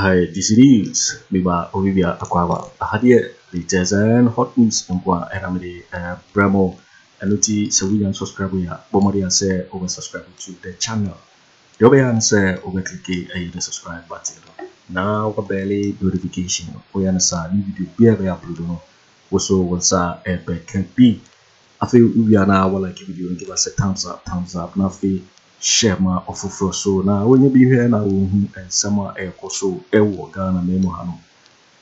Hi, this is Biba Olivia Aquava. Ahadie the Jason hot news and qua Aremeyaw Bramo and Sawian subscribe ya Bomaria say over subscribe to the channel. Yobean say over click the subscribe button. Now a barely notification. We answer new video be upload. Also once a can be. I feel we are now like video and give us a thumbs up. Now share my offer so now when you be here now and summer air so ewo Ghana memo hano.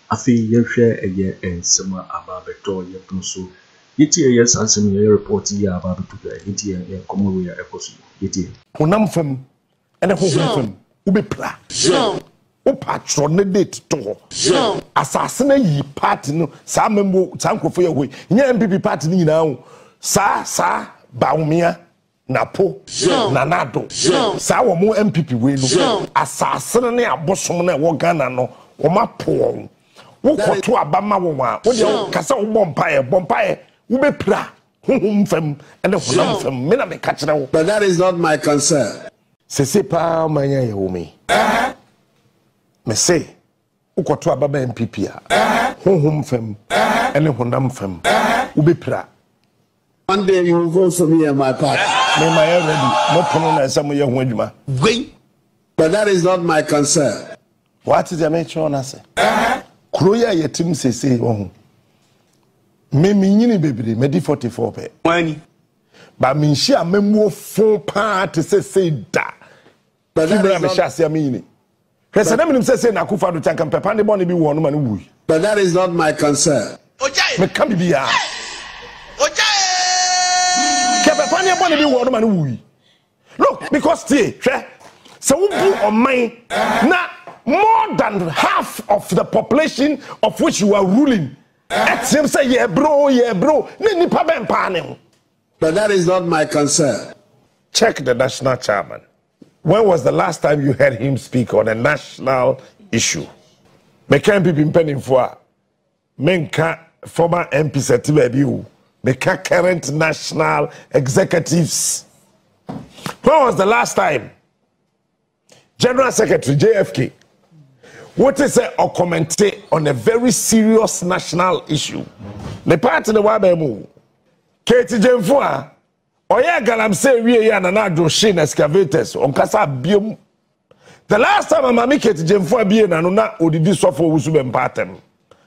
I feel you share a year and summer about beto ye so yeti yes and some report ya about to the yeti and come we are eposu yeti honam fam ene honam ube pra o patron date to asase na yi party no sa membo sa nkofo ye hoy nya MPP party ni nyina sa Bawumia NAPO nanado sa wo mo MPP we no asase ne abosom na wo Ghana no wo mapo wo koto abama wo wa wo de kasa wo bompae wo be pra honhom fam ene honam fam me na me ka kire wo. But that is not my concern. Se pa manya ye wo me me say wo koto abama MPP a honhom fam ene honam fam wo be pra. One day you will vote for me and my party. But that is not my concern. What is the matter on us? Kroya yetim say oh. Me nyini bebre me di 44 pe. Wani. Ba me nhia memo fo pa te say da. But that is not say me na Akufo Addo chanka pepa ne bone bi wo no ma no wu. But that is not my concern. Me kan bi ya. Look, because so we on mine now more than half of the population of which you are ruling. Say yeah bro. But that is not my concern. Check the national chairman. When was the last time you heard him speak on a national issue? Me can't be pending for menka former MP Setibebiu. The current national executives. When was the last time General Secretary JFK what is a comment on a very serious national issue? The part in the Wabemu Katie Gyamfi oya galamsey wie ya na do shin excavators on kasa biom. The last time Mama Katie Gyamfi bie na no na odidi sofo Owusu bempatem.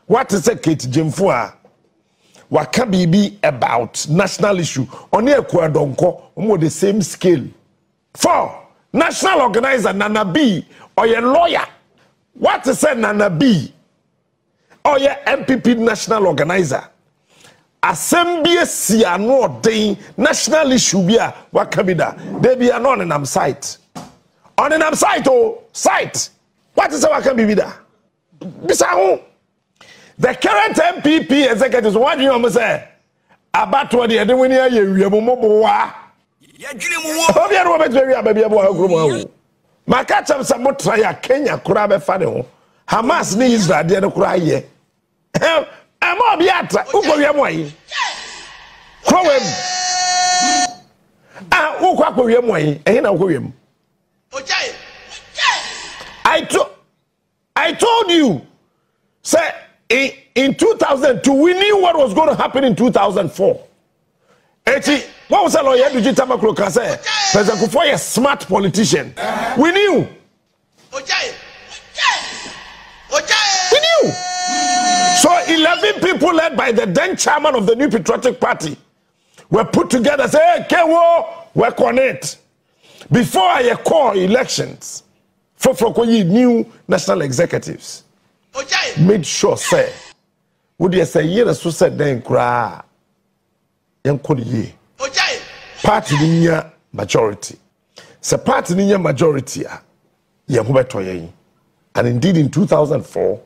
What is a Katie Gyamfi waka bibi about national issue on Ecuador on the same scale. 4 national organizer Nana B or your lawyer. What is a Nana B or your MPP national organizer? Assembly siano day national issue bia wakabida. They be on an site. On an site oh site. What is a waka bibida? Bisa the current MPP executives, what do you want to say? About what the other one here, you have more. My catch up some more try Kenya, Kurabe Fano. Hamas ni Israel, the other cry ye. I'm all Biatra, Ukoyamway. Crowem. Ah, Ukoyamway, and I'll I told you, say. In 2002, we knew what was going to happen in 2004. What was a lawyer to Jitamakro say? President Akufo a smart politician. We knew. We knew. So 11 people led by the then chairman of the New Patriotic Party were put together and say, hey, Kewo, work on it. Before I call elections, for new national executives. Made sure say would you say year so said then cry ye party niya majority se party niya majority ye ho beto ye. And indeed in 2004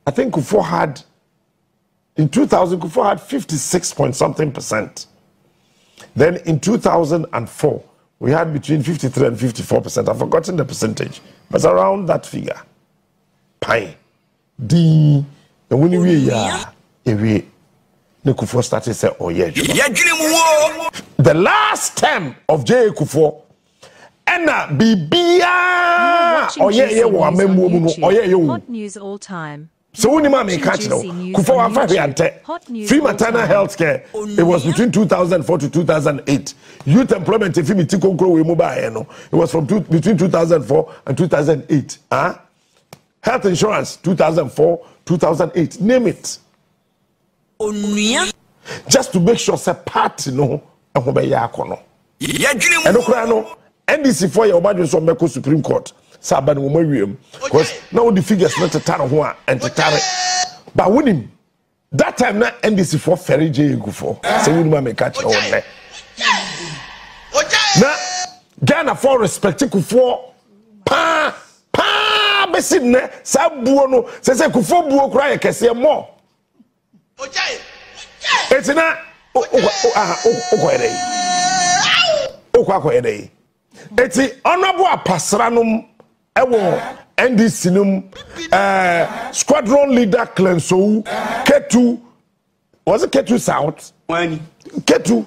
I think Akufo had 56 point something %. Then in 2004 we had between 53 and 54%. I've forgotten the percentage but around that figure. Pine the when we ya ewe Akufo started say oh yeah. The last term of Akufo ena bibia Watching hot news all time. So when you catch now, free maternal health care, it was between 2004 to 2008. Youth employment, if you it was from between 2004 and 2008. Health insurance, 2004, 2008. Name it. Just to make sure it's a part, and NDC for your budget on Meko Supreme Court. Because now the figures not a ton of one and to tarry. But winning that time, not NDC for Ferry J. Gufo. So we may catch on there. Now, Ghana for respecting Kufo. Bessidne, Sabuono, says a Kufo Buo cry, can see more. It's not it's the honorable Pasranum. NDC squadron leader Clenso K2 was it K2 South? K2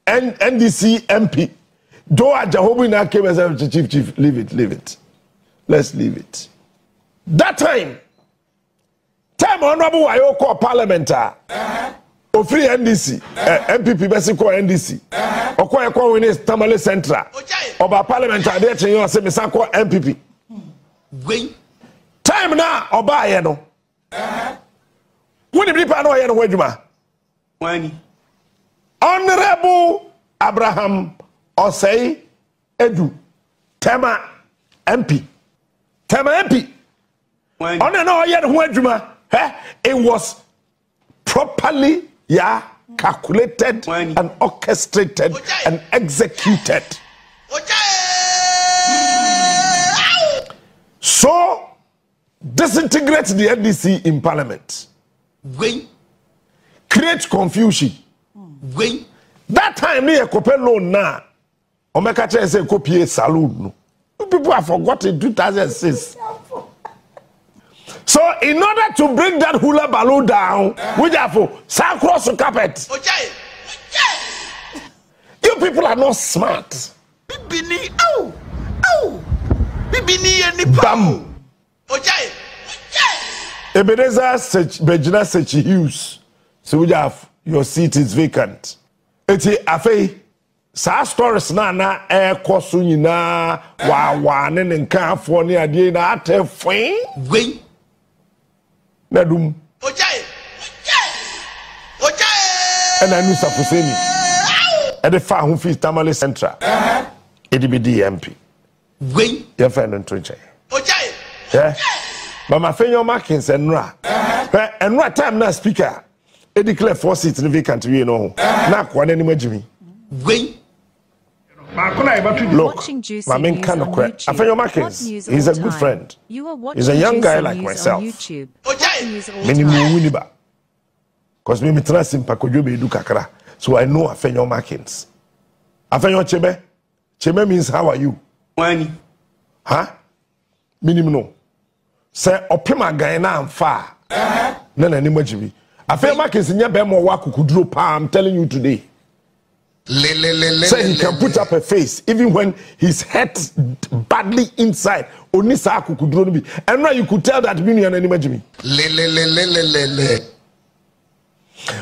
and NDC MP. Doa Jahobina came as a chief. Leave it. Let's leave it. That time honorable Ayoko parliamentar. Ofri NDC, MPP Besico NDC. Okoye win is Tamale Central. Oba parliamentar there to you say Misako MPP. Time now, Oba Yeno. When the people know Yeno Wejuma. Honorable Abraham Osei Edu. Tema MP. Honorable Yeno Wejuma. It was properly calculated and orchestrated and executed. So, disintegrate the NDC in parliament. Create confusion. That time, me a couple loan na. Omekacha say copy saloon. People have forgotten 2006. So, in order to bring that hula balloon down, we therefore sail across the carpet. You people are not smart. Bam. Ebenezer Bejina Sechi Hughes. So we have your seat is vacant. Eti afei sa stories na air course nyina wa ne nkan afo ne ade na atefin. Nadum. And I knew Sapuseni. And the far who feels Tamale Central. EDBD MP. Your friend and Twitcher. Yeah. But my friend Markins and Ra. And what time now speaker? It declare 4 seats in the vacant, you know. Now, one anymore, Jimmy. Look, my main kind of question. I think Markins, he's a good friend. He's a young guy like myself. Minimum Winiba. Because me trust him, Pakojobe do kakra. So I know Afenyo Markins. Afenyo Chebe? Chebe means how are you? Huh? Minimum no. Say, Opema Guyana and far. None anymore, Jimmy. Afenyo Markins in your bemo waku kudro pa, I'm telling you today. Say he can put up a face even when his head badly inside. Only Saku could draw me. And now you could tell that meaning and any Jimmy.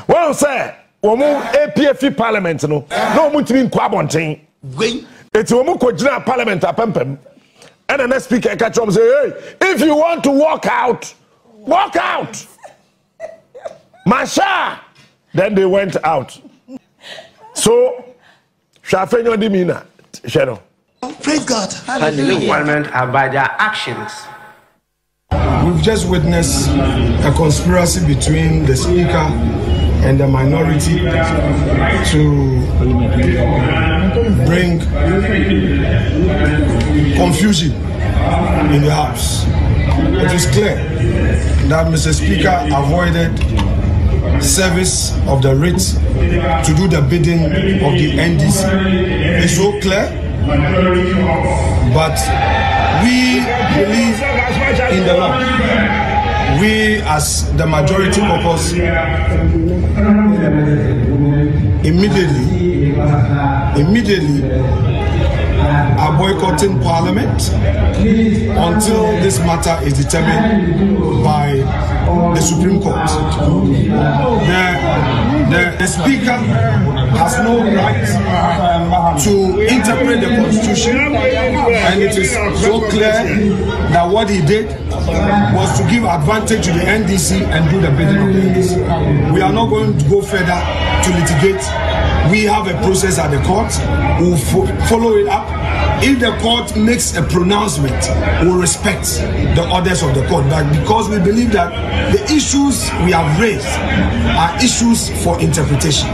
Well, sir, APF Parliament, no mutin Kwabonting. It's Womuko Parliament at Pempem. And the next speaker catch up and say, hey, if you want to walk out, walk out. Masha. Then they went out. So, Shafenyo Dimina, Shadow. Praise God. Hallelujah. By their actions. We've just witnessed a conspiracy between the speaker and the minority to bring confusion in the House. It is clear that Mr. Speaker avoided service of the writ to do the bidding of the NDC. It's so clear, but we believe in the law. We as the majority caucus immediately are boycotting Parliament until this matter is determined by the Supreme Court. The Speaker has no right to interpret the Constitution, and it is so clear that what he did was to give advantage to the NDC and do the bidding of the NDC. We are not going to go further to litigate. We have a process at the court. We'll follow it up. If the court makes a pronouncement, we'll respect the orders of the court. But because we believe that the issues we have raised are issues for interpretation.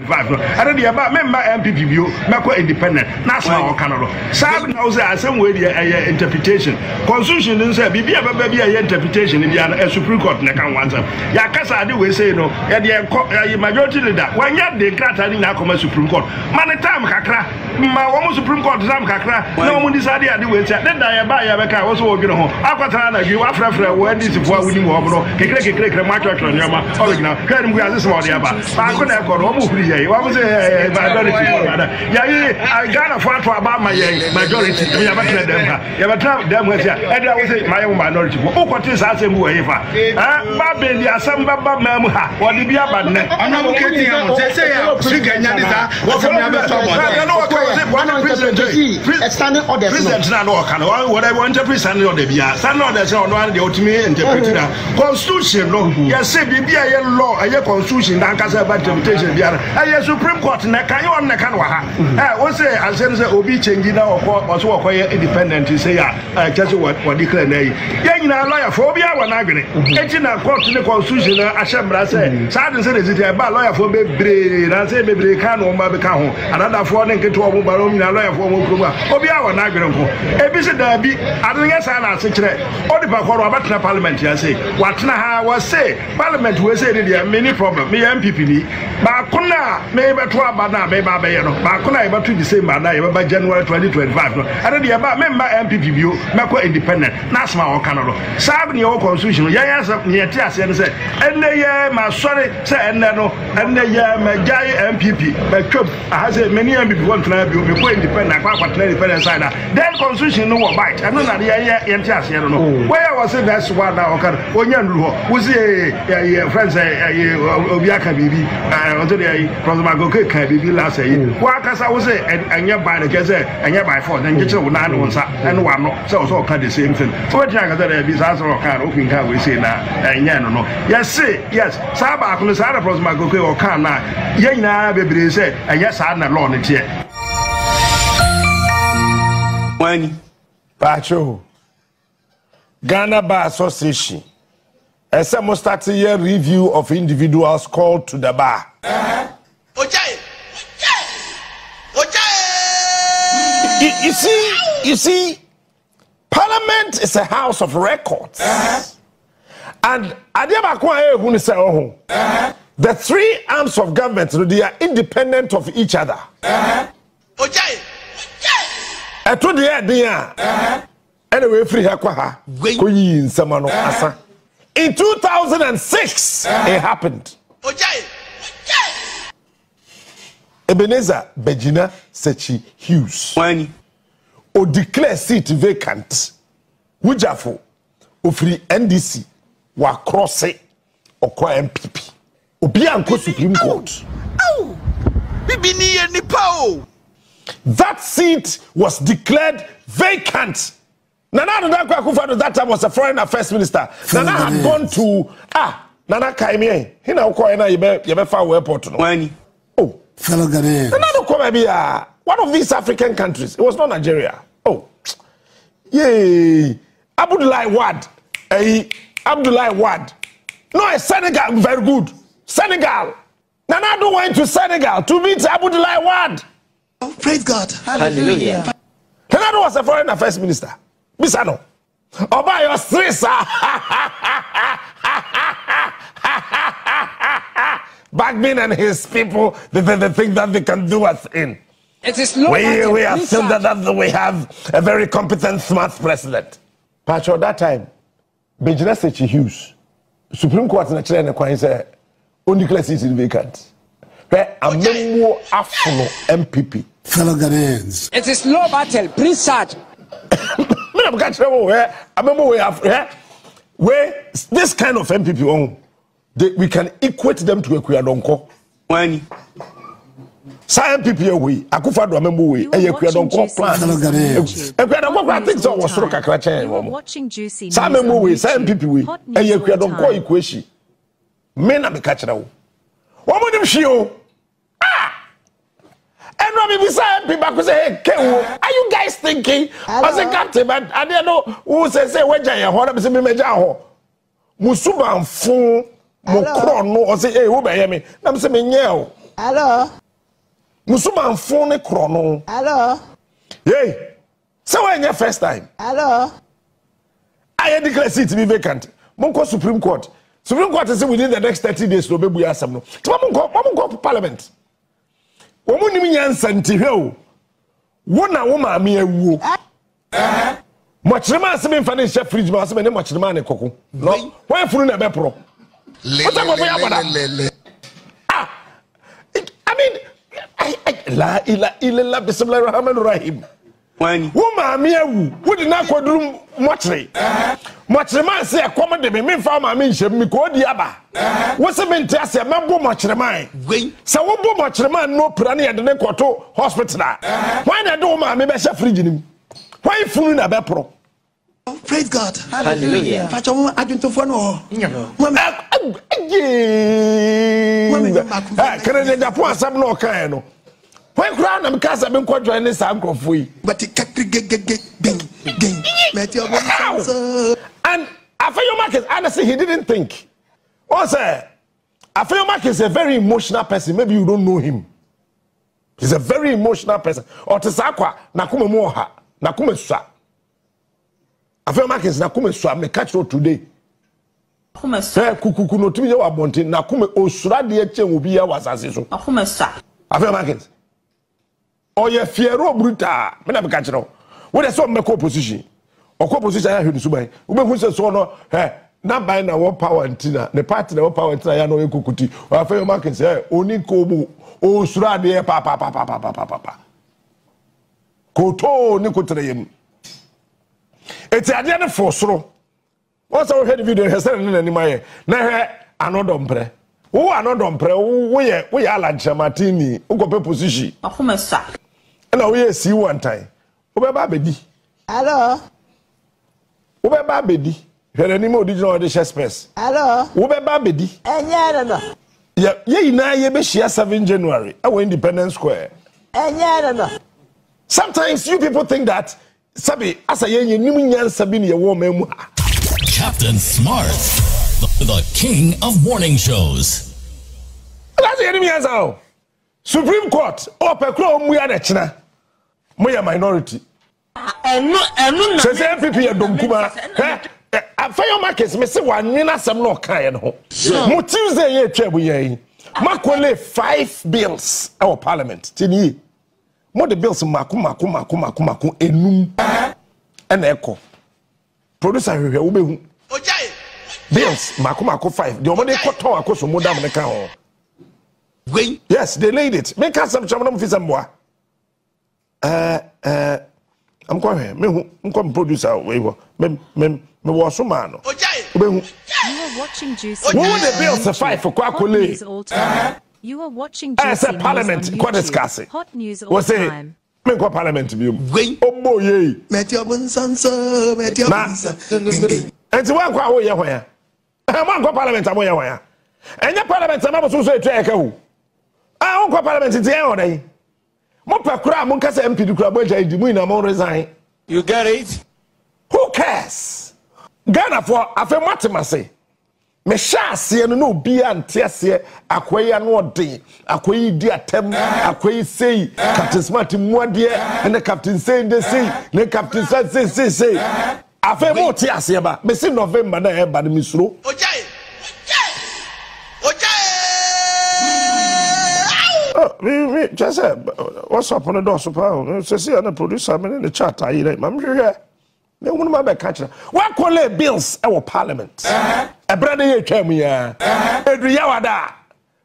I don't know about member MPP view, Mako independent, national or Canada. Sam knows that some way the interpretation. Constitution didn't say, be a interpretation in the Supreme Court. Nekan once. Yakasa, do we say no? The majority of that. When you're the Grata in the Supreme Court, Manitam Kakra, my almost Supreme Court, Sam Kakra, no one decided to do it. Then I buy a Baka also working home. Akatana, you are Frafra, where this is what we need more. Kekek, March on your mouth. Can we have this one? I couldn't have got what was a majority? I got a photo about my majority. We have a them with you. And I was my own minority. What is that? Baby, the Asamba Mamuha, what did you have? I'm not getting out. They say, what's the standing order? What I want to present on the Bia. Stand on the ultimate interpreter. Constitution, yes, be a law, a constitution, and interpretation. A Supreme Court, Nakayo and Nakanwa. I say, I said, Obi changing now, or so acquire independent to say, just what declare. Young lawyer phobia, one agony. Etching a court to the constitution, Ashambra say, Sergeant said, is it about lawyer for baby, and say, baby, can or Mabicao, another foreign to Bawumia, lawyer for Mukuma, Obia, one agony. A visit there be, I don't guess I answer, or the Bakoro about Parliament, I say, what Naha was say, Parliament will say there are many problems, me MPP, Bakuna. Maybe 12 Bana, maybe Bakuna about to the same Bana, by January 2025. I don't know about member MPP view, Mako independent, Nasma or Canada. Sabin your constitution, yes, near Tias and say, and the year, my sorry, say, and the year, my guy MPP, by Trump, I have said many MPP want to have you, be independent, independent side. Then constitution no bite, I know that the year, Tias, I don't know. Where was it that's one now, when you was a friend, Obiaka Bibi, from my go can be last year. Why can I say, and you're by the gazette, and you're by 4, then get your 9 ones and 1, so all kind of the same thing. So what you got there, disaster or can open can we say now, and no. Yes, say, yes, Sabah from the side of my go or can now. Yana, baby, say, and yes, I'm not long it yet. When Pacho Ghana Bar Association, a summer starting year review of individuals called to the bar. You see, Parliament is a house of records. And the three arms of government, they are independent of each other. Anyway, free in 2006, it happened. Ebenezer Begina Sechi Hughes o declare seat vacant. Wujafo ofri NDC wa cross or kwa MPP. Obi anko Supreme Court. That seat was declared vacant. Nana Akufo Addo that time was a foreign affairs minister. Nana had gone to Nana Kaimie. He now call na yebe fa airport no. Oh, fellow Ghanaians. Nana ko maybe one of these African countries. It was not Nigeria. Oh. Yay. Abdoulaye Wade. Abdoulaye Wade. No, Senegal very good. Senegal. Nana Addo went to Senegal to meet Abdoulaye Wade. Oh, praise God. Hallelujah. Nana Addo was a foreign affairs minister. Bisano. Oba your stress. Bagman and his people, they think that they can do us in. It is we are still that we have a very competent, smart president. Pacho, that time, Begina Sechi Hughes, Supreme Court in the Chile only declared seats vacant. Where a memo after MPP Fellow Ghanaians. It is low battle, please search. Where this kind of MPP we can equate them to a Kuyadonko. When Science MPP away, Akufo Addo member way, a Kuyadonko plan. A Kuyadonko thinks I was Roka Krachen. Watching juicy. Science way, Science MPP way, a Kuyadonko equation. Men are the catcher. What would you show? And Robbie beside people say, are you guys thinking? As a captain, but I don't know who says, when I hold up to me, Musuba and Fun, Mokron, or say, hey, who by me? I'm saying, hello. Musuba and Fun, Chrono. Hello. Hey, so when your first time? Hello. I declare seat to be vacant. Monko Supreme Court. Supreme Court is within the next 30 days to be Asam. Monko Parliament. Woman ni nyansa ntihwe wona wo ma me awu mochirema asem mfa ne hye fridge ma asem ne mochirema ne koko no wan furu na be pro I mean la ila illa bismillahir rahmanir rahim when wo ma me awu wodi na kwaduru mochirema se akom de me mfa ma me nhyem mi ko di aba wo se me ntia se mebo mochirema se wo bo mochirema no pra na yede ne koto hospital why na do ma me be hye fridge nim why funu na be pro. Praise God. Hallelujah. Facho adwuntofo no. Kennedy Agyapong asam no kan no. When crown am kasa be nko join ne sa nkrofo yi. But and Afriyie Market honestly he didn't think. Also Afriyie Market is a very emotional person. Maybe you don't know him. He's a very emotional person. Or to sakwa na kuma mu oha na kuma sua. Afriyie Market na kuma sua me catch you today. Kuma sua. Kukuku no tumi ye wa bonte na kuma osura de echen obi ya wasase so. Kuma sua. Afriyie Market. Oye fiero bruta. Me na be catch you. What is some make opposition? Or opposition ya hwedu suban. Ube hu se so no na buy na one power ntina. The party na one power ntina ya no ekukuti. Afriyie Market say oni ko mu osura de pa. Koto ni kotere yem. Eti ade ne fosoro. Once I heard the video he said na ni maye. Na he anodompre. Wo anodompre wo ye alanche martini. Uko position. Akuma sa. Na wo ye si one time. Ubeba bedi. Hello. Ubeba bedi. Here ni mo original de space. Hello. Ubeba bedi. Enyere no. Ye ina ye be share 7 January. Our Independence Square. Enyere no. Sometimes you people think that sabi asa ye nimu nyansa bi ne ye wo mamu. Captain Smart, the king of morning shows. That's the enemy nyansa. Supreme Court opekro mu ya na china. Moya minority. Se se MPP ya domkuma. Afriyie Market me se wanwina asem no kan no. Mo Tuesday ye twabu ye. Makole 5 bills our parliament. Tini. Mo the bills maku enum. Ena eko. Producer hwe wo behu. Ojai. Bills maku 5. The omode koton akoso modam ne kan ho. Yes, they laid it. Make us some chamam fi samboa. I'm going me producer we was so man. You are watching Juicy. What would the bills fight for Kwaku? You are watching Juicy. As a parliament, quite discussing. Hot news all the time. Me go parliament be. Oh boy, ye. Metio bunsanso, metio bunsanso. Enti wan kwa wo ye ho ya. Man go parliament amo ye ho ya. Enya parliament am so so etu eka hu. Ah, won go parliament ti en odan. Mo pakura mo nkasa MP du kura boja idi mu ina mo resign. You get it? Who cares? Ghana for afa matemase. Me sha ase no obi ante ase akoya no odin, akoyi di atem, akoyi sei, Captain Smart muade, and Captain say dey say, ne Captain say. Afa mo ti ase ba. Me say November na e ba de misuro. Ojai. Me just said, what's up on the door? So, see, I'm a producer. I'm in the chat. I'm here. Me wonu ma be catch. What call bills our parliament? A brother here came here. Edri yawada.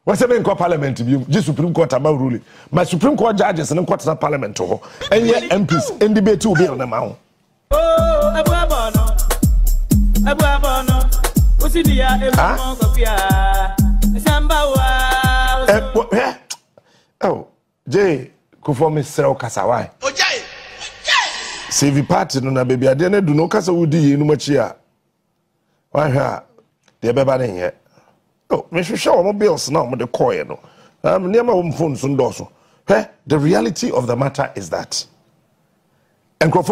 What's the main parliament? The Supreme Court about ruling. My Supreme Court judges and court parliament to and yet MPs in debate to be on the mount. Oh, oh, Jay, Kufomi Sero Kasawai. Save party no na baby. I didn't do no kasa wudi no machia. Why ha? The baby here. Oh, me show my bills now. Me the coin no. Near my home phone sundoso. Hey, the reality of the matter is that. And Kofi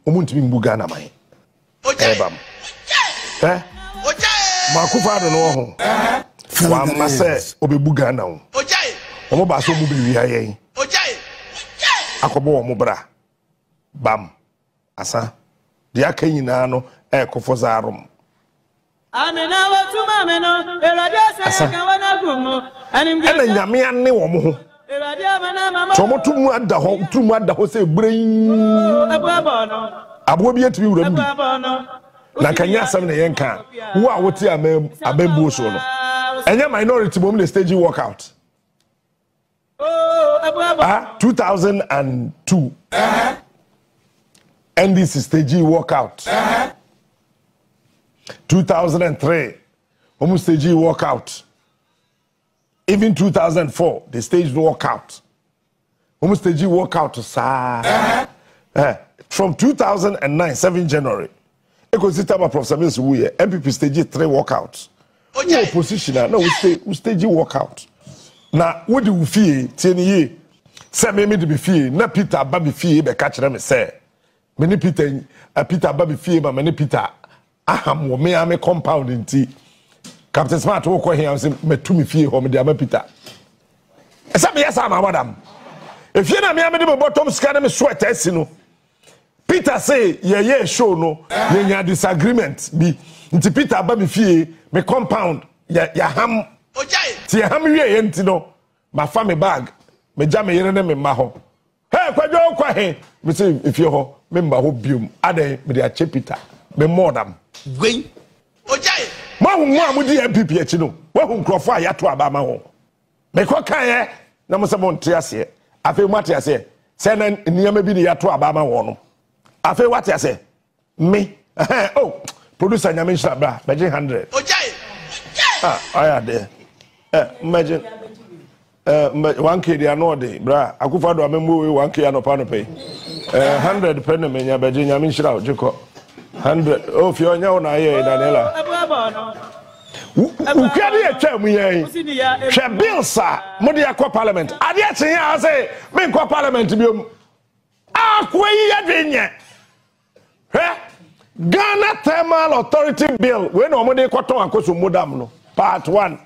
umuntu bugana mai. Bam. Eh? Akufo Addo no ho. Wa ma se obebuga na wo. Omo ba so mu be wi ayen. Akobo omo bra. Bam. Asa. Dia kan nyina no ekofo zarum. Amena watuma meno erade asa kan wana gumo. Ena nyame ane wo mo ho. Erade amana mama. Tomo tumu ada ho se brin. Abuabo no. Abo bi atimi wura mu. Abuabo no. Na kanya asam na yenka wo a wote abembu so no enya minority bom na stage walkout 2002 NDC stage walkout 2003 almost stage walkout even 2004 the stage walkout almost stage walkout from 2009 7 January Ecosystem Professor Mills we MPP stage 3 walkout. No opposition now we stage walkout. Na what do we feel? Tieni say me de be feel na Peter Baby feel be catch them say. Many Peter Baby feel but many Peter aham wo me am compound nti. Captain Smart wo ko here say me to me feel ho me de am Peter. Esa me yes am madam. If you na me am de bottom scan me sweat asino. Peter say yeah show no nya disagreement bi nti Peter ba me fie me compound ya ham ti ham wie enti no ma fa me bag me ja me yere ne me ma ho hey Kwajo kwa he me say if you ho me mba ho biom adan me dey ache Peter me modam gwen ojai ma hu mu amudi MPP achi no wa hu nkrofo a yato aba ma ho me ko kan ye na mo se mo nte ase afi mo ate ase se na niyama bi ni yato aba ma ho no afi what you say me oh producer nyame shabra beje 100 ojai aya there imagine 1k dia no dey bra Akufo Addo amembo 1k anopa no pay 100 penny menya beje nyame shira ojiko 100 oh fi onya wo na ye Daniela ukari e twa mu yen hwe bills a mo de akọ parliament ade a chen ya say me nkọ parliament biom akweyi adwenye Ghana Thermal Authority Bill when omode koton akoso modam no part 1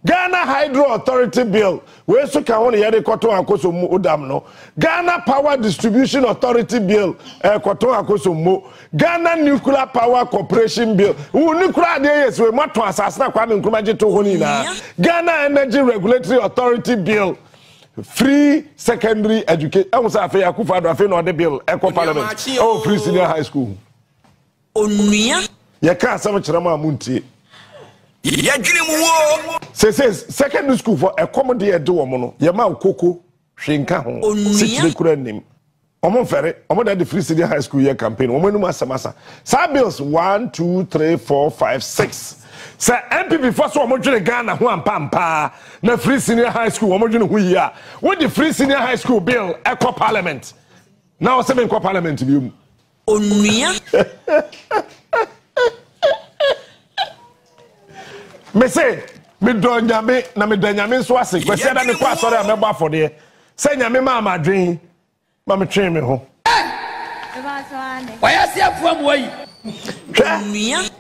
Ghana Hydro Authority Bill we so ka won yede koton akoso modam no Ghana Power Distribution Authority Bill koton akoso mo Ghana Nuclear Power Corporation Bill nuclear dey yes we moton asase na kwa me nkruma to honi na Ghana Energy Regulatory Authority Bill free secondary education. I was after Akufo Addo after no the bill eco parliament. Oh, free senior high school. Onuya. Ya ka asam kirama amuntie. Ya dwene mu wo. Says secondary school for accommodate do omo no. Ya ma okoko hwenka ho. Sikire kura nim. Omo fere, omo da the free senior high school year campaign. Omo enu asamasa. Sa bills 1 2 3 4 5 6. Say MPP first one module Ghana ho ampampa na free senior high school one module hu yi a with the free senior high school bill eco parliament now say me parliament bi onua me say me do nyame na me danyame so ase kwese da me kwa asore a me bo afode say nyame ma amadwen ma me twen me ho why ase afuam wayi onua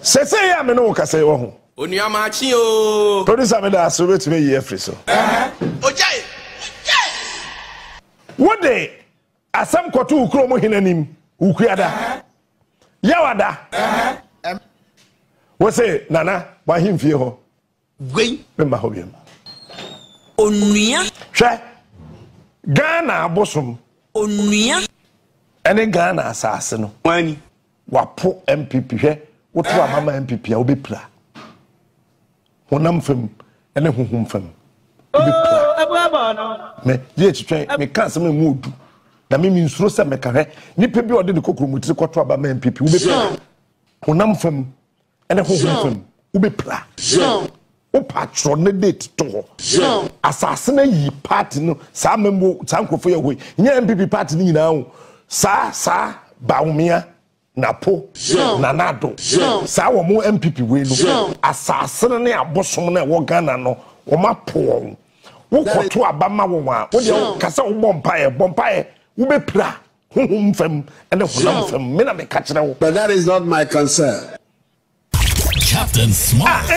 Sese ya me no kase wo ho. Onua ma chi o. Producer me da so betime yi afri so. Ojai. What day? Asam koto ukro mo hinanim. Ukuada. Yawada. Wo say nana wa himfie ho. Gwen me ma ho biem. Onua. Hwe. Ghana abosom. Onua. Ene Ghana asase no. Wani. Wapo MPP hwe. What mama MPP a obepla honam fam ene honhom fam me ye twetwe me kan se me modu na me nsuro se me ka he nipa bi ode de kokromutiri kwoto aba ma MPP wo be pra honam fam ene ho fam wo be pra o patron ne date to asase na yi party no sa membo sa nkofo ye hoyi nya MPP party ni nyina ho sa Bawumia NAPO na NADO sa wo mo MPP we no asase ne abosom na wo Ghana no wo mapo wo koto abama wo wa wo de kasa wo bompae wo be pra honhom fam ene honam fam me na me ka kire wo. But that is not my concern. Captain Smart.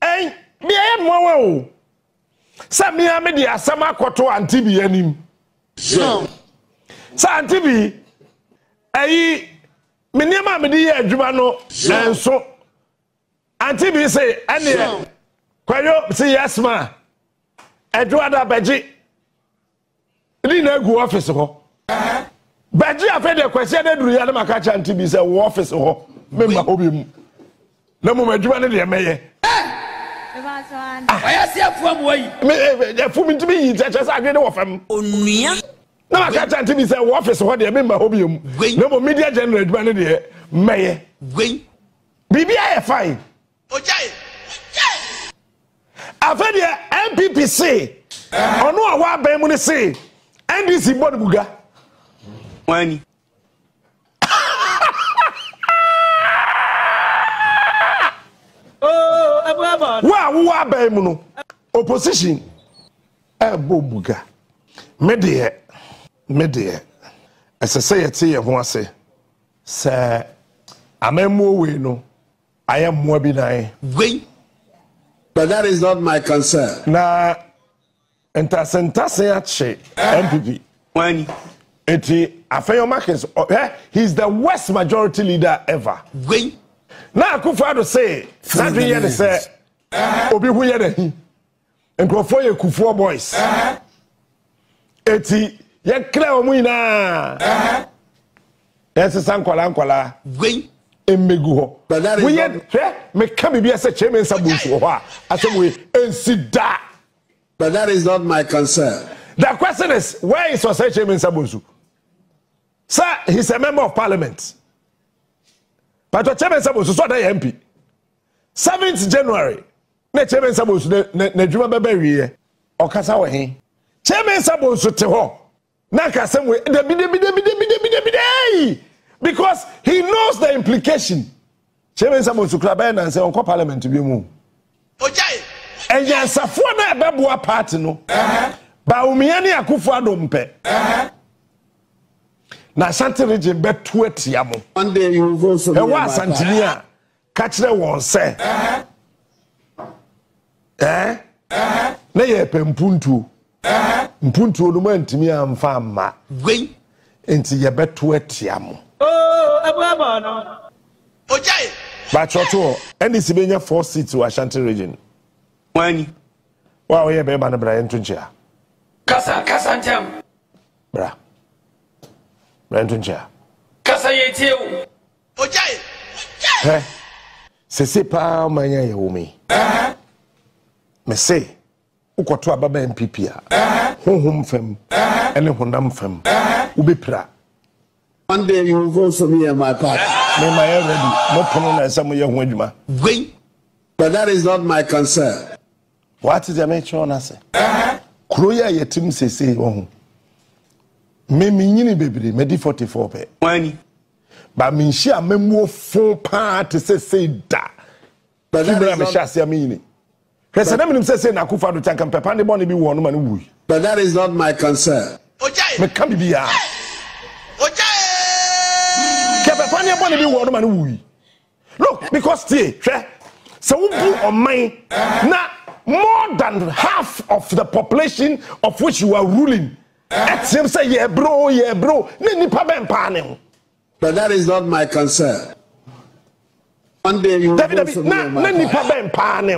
Hey, me am wow. Sammy amedi asama koto antibi anim. Sa antibi ayi me niam amedi ye adwuma no enso antibi say ane kwayo say yes ma adwa da beji ni na gu office ho beji afede kwese da duru ya na maka cha antibi say wo office ho me ma obi mu na mo adwuma ne de meye I see a from way. Me fu mi ntimi yi teche sa adwene wo fam. Onua. Na maka cha ntimi say wo office ho de me ma obi mu. Na mo media general adwuma ne de meye. Gwen. Bibia e fine. Ojai. Afede MPPC. Ono a wa ban mu ne say NDC board buga. Wani. Wa abai mu no opposition bobuga medie asese yete ye ho ase se amemu we no ayemmo bi nan Gwen. But that is not my concern. Na entasentase ache MPP Wani. eti afeyo markets he's the worst majority leader ever. Gwen. Na Akufo Addo say that we hear say obi hu ye da hi enkrofo ye Kufuor boys eti ye kra omu ina yes sankwala Gwen. emegu ho But that is we not... ye me ka bibia say chairman sabusu ho a asem we ensida. But that is not my concern. The question is, where is Osei Chairman Sabusu? Sir, he's a member of parliament. But the Chairman Sabusu so that MP. 7th January, ne Chairman Sabusu ne juma bebe wiye. Okasa we hin. Chairman Sabusu te ho. Na kasem we de because he knows the implication. Chairman Sabusu krabe na say onko parliament bi mu. Ojai. And yansafo na ebeboa party no. Bawumia ni Akufo Addo mpe. Na Asante region betu etiamo. One day you will go so. E wa Asante ni a ka kire won se. Na ye pempuntu. Mpuntu no mantimi amfa amma. Gwen. Enti ye betu etiamo. Abuaba no. Ojai. Ba choto eni sibenya 4 seats to Asante region. Wani. Wa we be ba na bra entunchia. Kasa ntem. Bra. Entunchia. Kasa yetiu. Ojai. Sese pa manya ye wumi. Me say ukoto ababa MPP a. Honhom fam. Ene honam fam. Ubepra. One day you will vote for me and my party. Me my ready. No pono na esa mo ye ho adwuma. Gwen. But that is not my concern. What is the matter on us? Kroya yetim sese wo. Me nyini bebre me di 44 pe. Wani. Ba me nshi amemu fo pa te sese da. But that Ibra is me not... shase amini. Kwese na menim sese na Akufo Addo tanka pepa ne bone bi wo no ma ne wui. But that is not my concern. Ojai. Me kan bibia. Ojai. Ke pepa ne bone bi wo no ma ne wui. Look, because hwe so we bu on mine na more than half of the population of which you are ruling. Except say yeah bro. Ne nipa ben pa ne. But that is not my concern. One day you will vote for me and my party.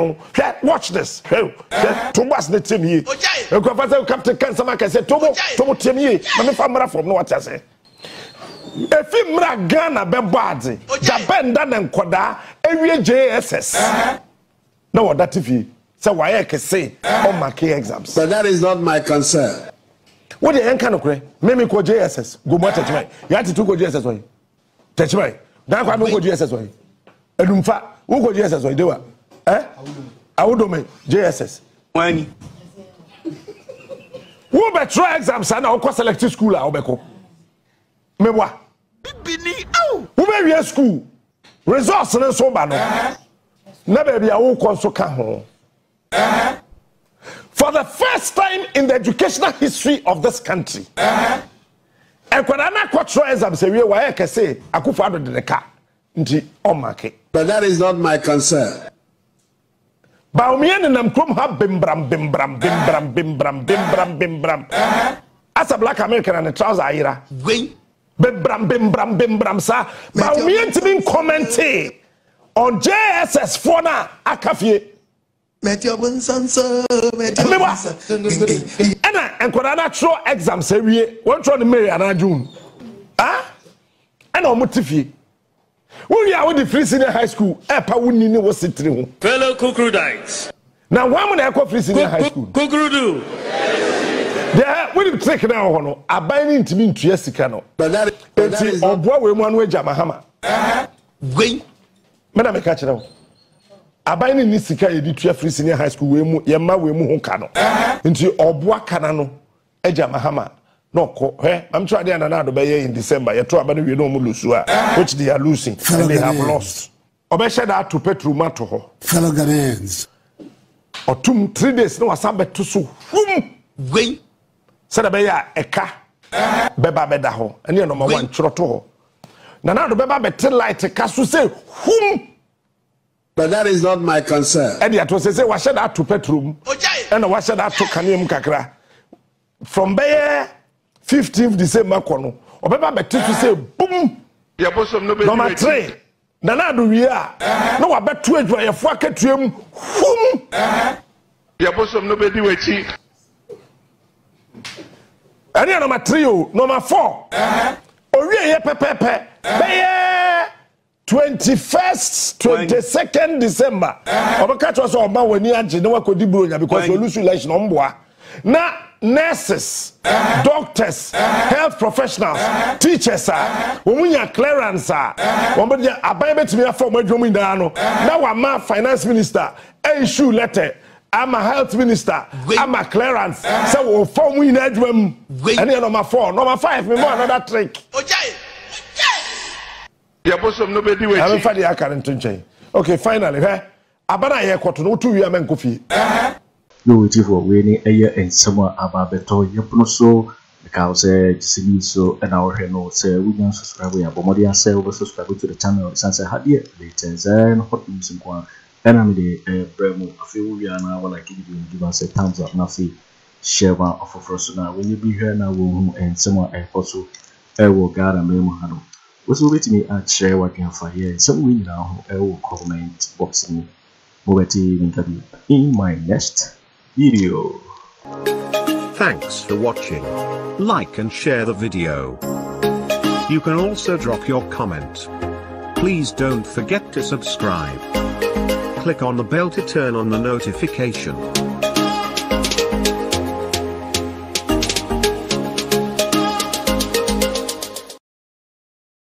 Watch this. Thomas the team here. Ojai. Captain Kansama can say Tomo team here. Mami famra from no what I say. If you mra Ghana be bad, Japan dan and Koda, every JSS. No, that TV. So why can say on my key exams? But that is not my concern. What the kind of cray? Maybe go JSS. Go more touch me. You have to go JSS way. Touch me. Now I go JSS way. And who go JSS way? Do I would do me JSS. When who be try exams and I'll go select school. I'll be go. Me what? Who be your school? Results and so bad. Never be a who console can. For the first time in the educational history of this country, and when I not try exams, say why I can say Akufo Addo the car into on market. But that is not my concern. Bawumia and Namkrum have bimbram. As a black American and a trouser ira. Bimbram, sir. Bawumia to be commenting on JSS for now, Akafie. And when I throw exams every year, one trying to marry another June. And I'm motivated. We are with the free senior high school. Fellow Kukrudites. Now, one when I go free senior high school. Kukrudu. There, we take now. I buy into me to Yesicano. But that is not one way Jamahama. Wait. Madam, I catch it now. I buy in this to free senior high school. Yama, we move Kano. Into Obwa Canano, Ejamahama. No, I'm trying to another bay in December. You try, but we know Mulusua, which they are losing and they have lost. Obesha that to Petru Matoho. Fellow Ghanaians. Or 2-3 days, no, I said to so. Wait. Said a bear, a car, Beba Bedaho, and you know, my one trotto. Now, the Beba better light a castle say, whom? But that is not my concern. And yet, was say, what should I to Petrum? And what should I to Kanium Kakra? From Bayer. 15th December kono obeba better to say boom your bosom no be number 3 nana do we are no wa beto adwa ye fo akatuam hum your bosom no be di wechi ani number 3 o number 4 owie ye pepepe be 21st 22nd December obeka to so oba wani age na wakodi bronya because Owusu election omboa na nurses, doctors, health professionals, teachers, womunya clearance, womunya abaye to me for madwom indano. Now I'm a finance minister, issue letter. I'm a health minister. I'm a clearance. So we form we adwom. And number 4, number 5, me more another trick. Your bosom no be di we. I'm for the account to. Okay, finally, abana ye kwato no 2 wi amen Kofi. No waiting for winning a year and summer about beto yapuno because so and our no say we don't subscribe we are subscribe to the channel since I had yet latest and hot news in one and I'm the bremo a few we are now like give us a thumbs up nothing share one of first now when you be here now and someone I also will God and Mahamadu was waiting me at share what Gyamfi some we now will comment boxing interview in my next video. Thanks for watching. Like and share the video. You can also drop your comment. Please don't forget to subscribe. Click on the bell to turn on the notification.